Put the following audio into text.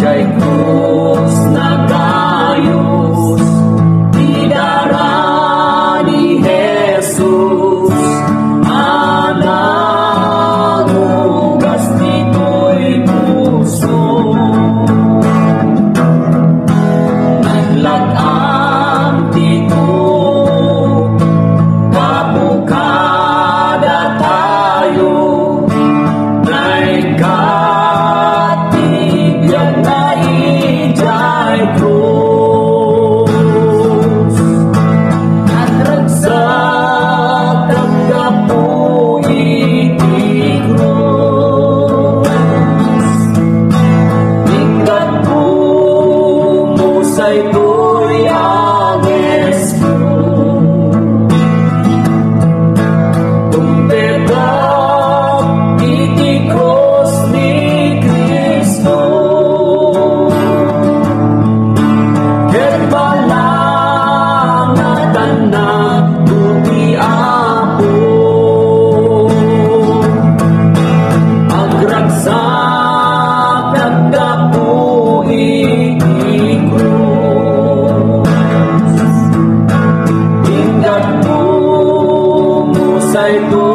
jay krus nagayos, idara ni Jesus, anang ugas nito'y puso. Naglag-ang tito, kapukada tayo, na'y katibiyag na ijay krus. At ragsak ang gapo iti krus. Tingkat po musay ko'y agnes ko. Tumpetak iti krus ni Kristo. Ket balangatan na tuti Apo. Agragsak ang gapo iti krus. Tingkat po musay ko